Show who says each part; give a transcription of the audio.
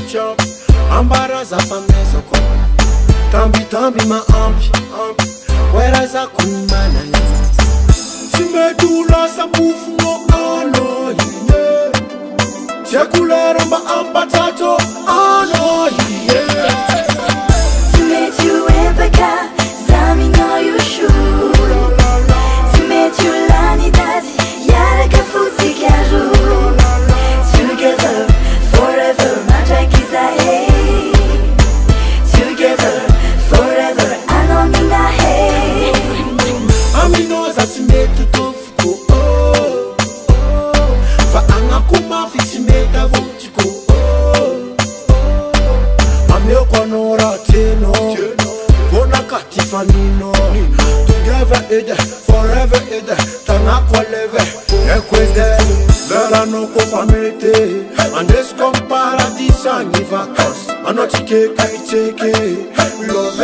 Speaker 1: chop. Ambaraza pamezo kwa tambi maampi. Weraza kumana Simedula sa bufuno ano yeah. Chekule romba ampatato ano yeah.
Speaker 2: Simetu ebeka zami no yushu. Simetu lani dadi yara kafuzi karu. Together forever majakiza hey. Together forever anomina hey.
Speaker 1: Amino za simetu tofuko oh. Fa angakuma fi simeta vutiko oh. Ameo konora teno Kona katifanino Together ede, forever ede Tanakwa leve, ekwede Vera no kofamete Andes comparadisa ni vacas Anotike kaiteke Love